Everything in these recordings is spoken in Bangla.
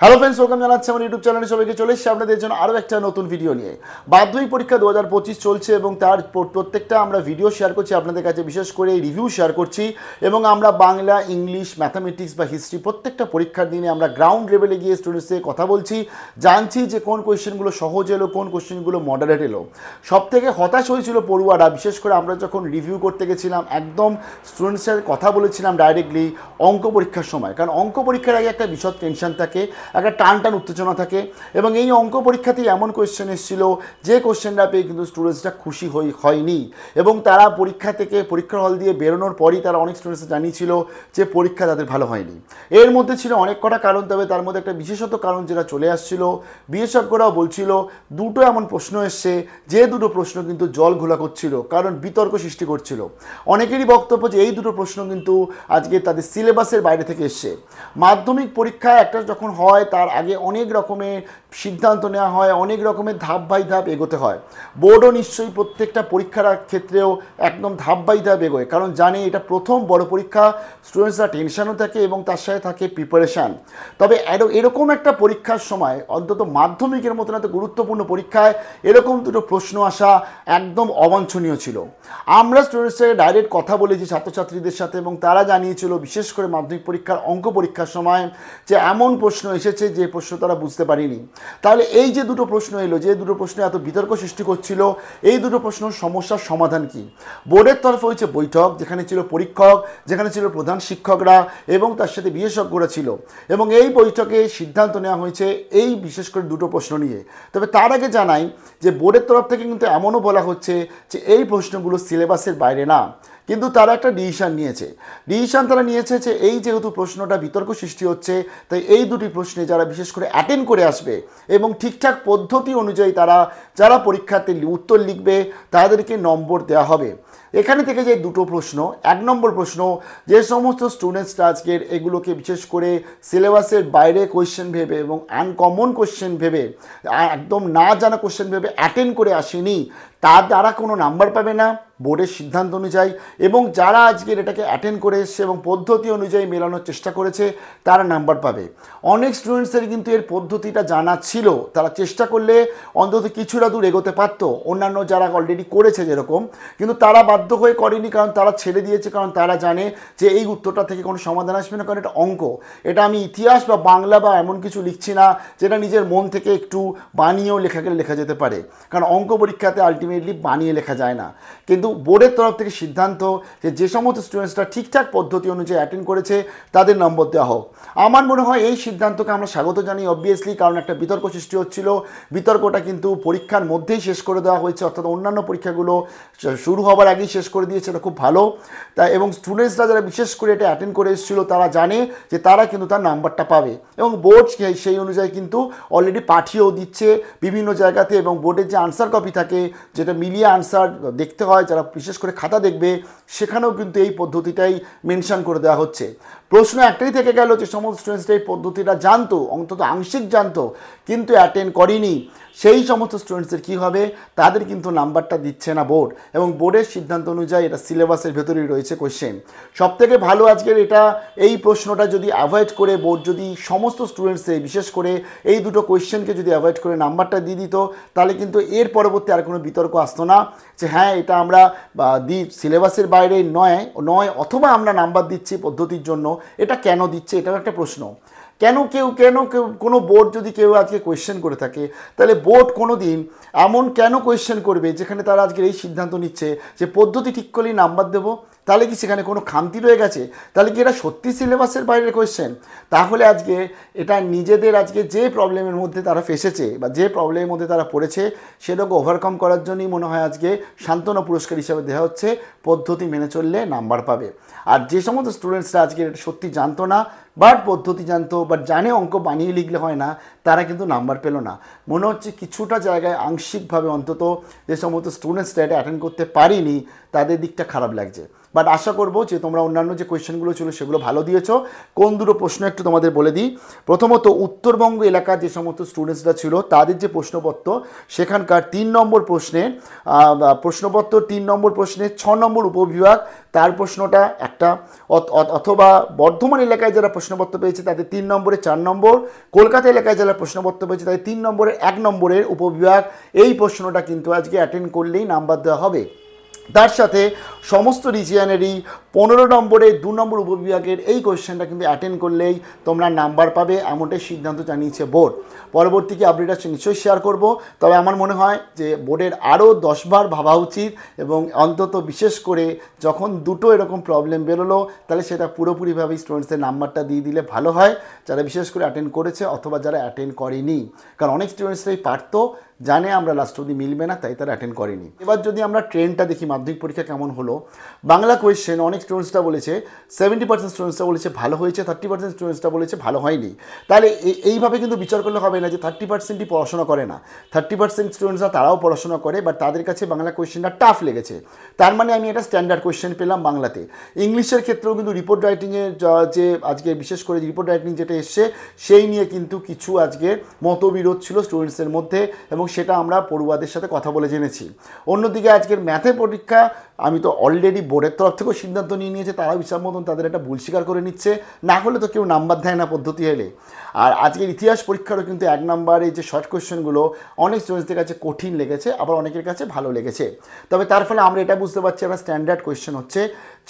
হ্যালো ফ্রেন্ডস, ওয়েলকাম জানাচ্ছি আমার ইউটিউব চ্যানেলে। সবাইকে চলে এসেছি আপনাদের জন্য আরও একটা নতুন ভিডিও নিয়ে। মাধ্যমিক পরীক্ষা 2025 চলছে এবং তার প্রত্যেকটা আমরা ভিডিও শেয়ার করছি আপনাদের কাছে, বিশেষ করে রিভিউ শেয়ার করছি। এবং আমরা বাংলা, ইংলিশ, ম্যাথামেটিক্স বা হিস্ট্রি প্রত্যেকটা পরীক্ষার দিনে আমরা গ্রাউন্ড লেভেলে গিয়ে স্টুডেন্টসদের কথা বলছি, জানছি যে কোন কোয়েশ্চেনগুলো সহজ এলো, কোন কোয়েশ্চেনগুলো মডারেট এলো। সব থেকে হতাশ হয়েছিল পড়ুয়ারা, বিশেষ করে আমরা যখন রিভিউ করতে গেছিলাম, একদম স্টুডেন্টসের কথা বলেছিলাম ডাইরেক্টলি অঙ্ক পরীক্ষার সময়। কারণ অঙ্ক পরীক্ষার আগে একটা বিশদ টেনশন থাকে, একটা টান উত্তেজনা থাকে। এবং এই অঙ্ক পরীক্ষাতেই এমন কোয়েশ্চেন এসেছিল যে কোয়েশ্চেনটা পেয়ে কিন্তু স্টুডেন্টসরা খুশি হয়নি। এবং তারা পরীক্ষা থেকে, পরীক্ষার হল দিয়ে বেরোনোর পরই তারা অনেক স্টুডেন্টস জানিয়েছিল যে পরীক্ষা তাদের ভালো হয়নি। এর মধ্যে ছিল অনেক কটা কারণ, তবে তার মধ্যে একটা বিশেষত কারণ যেটা চলে আসছিল, বিশেষজ্ঞরাও বলছিল দুটো এমন প্রশ্ন এসছে যে দুটো প্রশ্ন কিন্তু জল ঘোলা করছিল, কারণ বিতর্ক সৃষ্টি করছিল। অনেকেরই বক্তব্য যে এই দুটো প্রশ্ন কিন্তু আজকে তাদের সিলেবাসের বাইরে থেকে এসছে। মাধ্যমিক পরীক্ষা একটা যখন হয় তার আগে অনেক রকমের সিদ্ধান্ত নেওয়া হয়, অনেক রকমের ধাপ বাই ধাপ এগোতে হয়। বোর্ডও নিশ্চয়ই প্রত্যেকটা পরীক্ষার ক্ষেত্রেও একদম ধাপ বাই ধাপ এগোয়, কারণ জানে এটা প্রথম বড় পরীক্ষা, স্টুডেন্টসরা টেনশনও থাকে এবং তার সাথে থাকে প্রিপারেশান। তবে এরকম একটা পরীক্ষার সময়, অন্তত মাধ্যমিকের মতন এত গুরুত্বপূর্ণ পরীক্ষায় এরকম দুটো প্রশ্ন আসা একদম অবাঞ্ছনীয় ছিল। আমরা স্টুডেন্টসের ডাইরেক্ট কথা বলেছি ছাত্রছাত্রীদের সাথে, এবং তারা জানিয়েছিল বিশেষ করে মাধ্যমিক পরীক্ষার অঙ্ক পরীক্ষার সময় যে এমন প্রশ্ন এসেছে যে প্রশ্ন তারা বুঝতে পারেনি। তাহলে এই যে দুটো প্রশ্ন এলো, যে দুটো প্রশ্ন এত বিতর্ক সৃষ্টি করছিল, এই দুটো প্রশ্ন সমস্যার সমাধান কি? বোর্ডের তরফে হয়েছে বৈঠক, যেখানে ছিল পরীক্ষক, যেখানে ছিল প্রধান শিক্ষকরা এবং তার সাথে বিশেষজ্ঞরা ছিল। এবং এই বৈঠকে সিদ্ধান্ত নেওয়া হয়েছে এই বিশেষ করে দুটো প্রশ্ন নিয়ে। তবে তার আগে জানাই যে বোর্ডের তরফ থেকে কিন্তু এমনও বলা হচ্ছে যে এই প্রশ্নগুলো সিলেবাসের বাইরে না, কিন্তু তারা একটা ডিসিশন তারা নিয়েছে যে এই যেহেতু প্রশ্নটা বিতর্ক সৃষ্টি হচ্ছে, তাই এই দুটি প্রশ্নে যারা বিশেষ করে অ্যাটেন্ড করে আসবে এবং ঠিকঠাক পদ্ধতি অনুযায়ী তারা যারা পরীক্ষাতে উত্তর লিখবে তাদেরকে নম্বর দেওয়া হবে। এখানে থেকে যে দুটো প্রশ্ন, এক নম্বর প্রশ্ন, যে সমস্ত স্টুডেন্টসরা আজকের এগুলোকে বিশেষ করে সিলেবাসের বাইরে কোয়েশ্চেন ভেবে এবং আনকমন কোয়েশ্চেন ভেবে, একদম না জানা কোয়েশ্চেন ভেবে অ্যাটেন্ড করে আসেনি, তার দ্বারা কোনো নাম্বার পাবে না বোর্ডের সিদ্ধান্ত অনুযায়ী। এবং যারা আজকের এটাকে অ্যাটেন্ড করে এসছে এবং পদ্ধতি অনুযায়ী মেলানোর চেষ্টা করেছে তারা নাম্বার পাবে। অনেক স্টুডেন্টসের কিন্তু এর পদ্ধতিটা জানা ছিল, তারা চেষ্টা করলে অন্তত কিছুটা দূর এগোতে পারত, অন্যান্য যারা অলরেডি করেছে যেরকম, কিন্তু তারা বাধ্য হয়ে করেনি, কারণ তারা ছেড়ে দিয়েছে, কারণ তারা জানে যে এই উত্তরটা থেকে কোনো সমাধান আসবে না। কারণ এটা অঙ্ক, এটা আমি ইতিহাস বা বাংলা বা এমন কিছু লিখছি না যেটা নিজের মন থেকে একটু বানিয়েও লেখা যেতে পারে, কারণ অঙ্ক পরীক্ষাতে আলটিমেটলি বানিয়ে লেখা যায় না। কিন্তু বোর্ডের তরফ থেকে সিদ্ধান্ত যে সমস্ত স্টুডেন্টসরা ঠিকঠাক পদ্ধতি অনুযায়ী অ্যাটেন্ড করেছে তাদের নম্বর দেওয়া হোক। আমার মনে হয় এই সিদ্ধান্তকে আমরা স্বাগত জানি অবভিয়াসলি, কারণ একটা বিতর্ক সৃষ্টি হচ্ছিল, বিতর্কটা কিন্তু পরীক্ষার মধ্যেই শেষ করে দেওয়া হয়েছে, অর্থাৎ অন্যান্য পরীক্ষাগুলো শুরু হওয়ার আগেই শেষ করে দিয়েছে, এটা খুব ভালো। তাই এবং স্টুডেন্টসরা যারা বিশেষ করে এটা অ্যাটেন্ড করে এসেছিলো তারা জানে যে তারা কিন্তু তার নাম্বারটা পাবে, এবং বোর্ড সেই অনুযায়ী কিন্তু অলরেডি পাঠিয়েও দিচ্ছে বিভিন্ন জায়গাতে। এবং বোর্ডের যে আনসার কপি থাকে, যেটা মিলিয়ে আনসার দেখতে হয়, যারা বিশেষ করে খাতা দেখবে, সেখানেও কিন্তু এই পদ্ধতিটাই মেনশন করে দেওয়া হচ্ছে। প্রশ্ন একটাই থেকে গেল যে সমস্ত স্টুডেন্টসরা এই পদ্ধতিটা জানতো, অন্তত আংশিক জানতো, কিন্তু অ্যাটেন্ড করেনি, সেই সমস্ত স্টুডেন্টসের কী হবে? তাদের কিন্তু নাম্বারটা দিচ্ছে না বোর্ড, এবং বোর্ডের সিদ্ধান্ত অনুযায়ী এটা সিলেবাসের ভেতরেই রয়েছে কোয়েশ্চেন। সবথেকে ভালো আজকের এটা, এই প্রশ্নটা যদি অ্যাভয়েড করে বোর্ড যদি সমস্ত স্টুডেন্টসে বিশেষ করে এই দুটো কোয়েশ্চেনকে যদি অ্যাভয়েড করে নাম্বারটা দিয়ে দিত, তাহলে কিন্তু এর পরবর্তী আর কোনো বিতর্ক আসতো না যে হ্যাঁ এটা আমরা সিলেবাসের বাইরে নয় অথবা আমরা নাম্বার দিচ্ছি পদ্ধতির জন্য, এটা কেন দিচ্ছে? এটাও একটা প্রশ্ন। কেন কোনো বোর্ড যদি কেউ আজকে কোয়েশ্চেন করে থাকে, তাহলে বোর্ড কোনো দিন এমন কেন কোয়েশ্চেন করবে যেখানে তারা আজকে এই সিদ্ধান্ত নিচ্ছে যে পদ্ধতি ঠিক করলেই নাম্বার দেবো? তাহলে কি সেখানে কোনো খামতি রয়ে গেছে? তাহলে কি এটা সত্যি সিলেবাসের বাইরের কোয়েশ্চেন? তাহলে আজকে এটা নিজেদের আজকে যে প্রবলেমের মধ্যে তারা ফেসেছে বা যে প্রবলেমের মধ্যে তারা পড়েছে, সেটাকে ওভারকাম করার জন্যই মনে হয় আজকে সান্ত্বনা পুরস্কার হিসাবে দেওয়া হচ্ছে, পদ্ধতি মেনে চললে নাম্বার পাবে। আর যে সমস্ত স্টুডেন্টসরা আজকে এটা সত্যি জানতো না, বাট পদ্ধতি জানতো, বাট জানে অঙ্ক বানিয়ে লিখলে হয় না, তারা কিন্তু নাম্বার পেল না। মনে হচ্ছে কিছুটা জায়গায় আংশিকভাবে অন্তত যে সমস্ত স্টুডেন্টসরা এটা অ্যাটেন্ড করতে পারিনি তাদের দিকটা খারাপ লাগছে। বাট আশা করবো যে তোমরা অন্যান্য যে কোয়েশ্চেনগুলো ছিল সেগুলো ভালো দিয়েছো। কোন দুটো প্রশ্ন একটু তোমাদের বলে দিই। প্রথমত উত্তরবঙ্গ এলাকার যে সমস্ত স্টুডেন্টসরা ছিল তাদের যে প্রশ্নপত্র, সেখানকার 3 নম্বর প্রশ্নে প্রশ্নপত্র 3 নম্বর প্রশ্নে 6 নম্বর উপবিভাগ তার প্রশ্নটা একটা, অথবা বর্ধমান এলাকায় যারা প্রশ্নপত্র পেয়েছে তাদের 3 নম্বরে 4 নম্বর, কলকাতা এলাকায় যারা প্রশ্নপত্র পেয়েছে তাদের 3 নম্বরের 1 নম্বরের উপবিভাগ, এই প্রশ্নটা কিন্তু আজকে অ্যাটেন্ড করলেই নাম্বার দেওয়া হবে। তার সাথে সমস্ত রিজিয়নেরই 15 নম্বরের 2 নম্বর উপবিভাগের এই কোয়েশ্চেনটা কিন্তু অ্যাটেন্ড করলেই তোমরা নাম্বার পাবে, এমনটাই সিদ্ধান্ত জানিয়েছে বোর্ড। পরবর্তীকে আপডেট আসছে নিশ্চয়ই শেয়ার করব। তবে আমার মনে হয় যে বোর্ডের আরও 10 বার ভাবা উচিত, এবং অন্তত বিশেষ করে যখন দুটো এরকম প্রবলেম বেরোলো তাহলে সেটা পুরোপুরিভাবে স্টুডেন্টসদের নাম্বারটা দিয়ে দিলে ভালো হয়, যারা বিশেষ করে অ্যাটেন্ড করেছে অথবা যারা অ্যাটেন্ড করেনি। কারণ অনেক স্টুডেন্টসরাই পারতো, জানে আমরা লাস্ট অবধি মিলবে না, তাই তারা অ্যাটেন্ড করেনি। এবার যদি আমরা ট্রেন্ডটা দেখি মাধ্যমিক পরীক্ষা কেমন হলো, বাংলা কোয়েশ্চেন অনেক স্টুডেন্টসরা বলেছে 70% স্টুডেন্টসরা বলেছে ভালো হয়েছে, 30% স্টুডেন্টসরা বলেছে ভালো হয়নি। তাহলে এইভাবে কিন্তু বিচার করলে হবে না যে 30%ই পড়াশোনা করে না। 30% স্টুডেন্টসরা তারাও পড়াশোনা করে, বাট তাদের কাছে বাংলা কোয়েশ্চেনটা টাফ লেগেছে। তার মানে আমি একটা স্ট্যান্ডার্ড কোয়েশ্চেন পেলাম বাংলাতে। ইংলিশের ক্ষেত্রেও কিন্তু রিপোর্ট রাইটিংয়ের যে আজকে বিশেষ করে রিপোর্ট রাইটিং যেটা এসছে সেই নিয়ে কিন্তু কিছু আজকে মতবিরোধ ছিল স্টুডেন্টসদের মধ্যে, এবং সেটা আমরা পড়ুয়াদের সাথে কথা বলে জেনেছি। অন্যদিকে আজকের ম্যাথের পরীক্ষা আমি তো অলরেডি বোর্ডের তরফ থেকেও সিদ্ধান্ত নিয়ে নিয়েছে, তারা হিসাব মতন তাদের একটা ভুল স্বীকার করে নিচ্ছে, না হলে তো কেউ নাম্বার দেয় না পদ্ধতি এলে। আর আজকের ইতিহাস পরীক্ষারও কিন্তু 1 নম্বরে যে শর্ট কোয়েশ্চেনগুলো অনেক স্টুডেন্টসদের কাছে কঠিন লেগেছে, আবার অনেকের কাছে ভালো লেগেছে। তবে তার ফলে আমরা এটা বুঝতে পারছি একটা স্ট্যান্ডার্ড কোয়েশ্চেন হচ্ছে।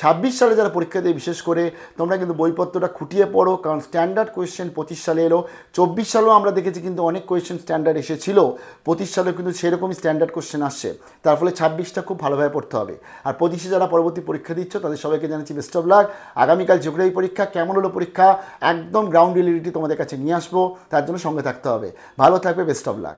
26 সালে যারা পরীক্ষা দিয়ে বিশেষ করে তোমরা কিন্তু বইপত্রটা খুঁটিয়ে পড়ো, কারণ স্ট্যান্ডার্ড কোয়েশ্চেন 25 সালে এলো। 24 সালেও আমরা দেখেছি কিন্তু অনেক কোয়েশ্চেন স্ট্যান্ডার্ড এসেছিল, 25 সালেও কিন্তু সেরকমই স্ট্যান্ডার্ড কোয়েশ্চেন আসছে। তার ফলে 26টা খুব ভালোভাবে পড়তে হবে। আর 25-এ যারা পরবর্তী পরীক্ষা দিচ্ছ তাদের সবাইকে জানাচ্ছি বেস্ট অফ লাক। আগামীকাল জিওগ্রাফি পরীক্ষা, কেমন হলো পরীক্ষা একদম গ্রাউন্ড রিয়েলিটি তোমাদের কাছে নিয়ে আসবো, তার জন্য সঙ্গে থাকতে হবে। ভালো থাকবে, বেস্ট অফ লাক।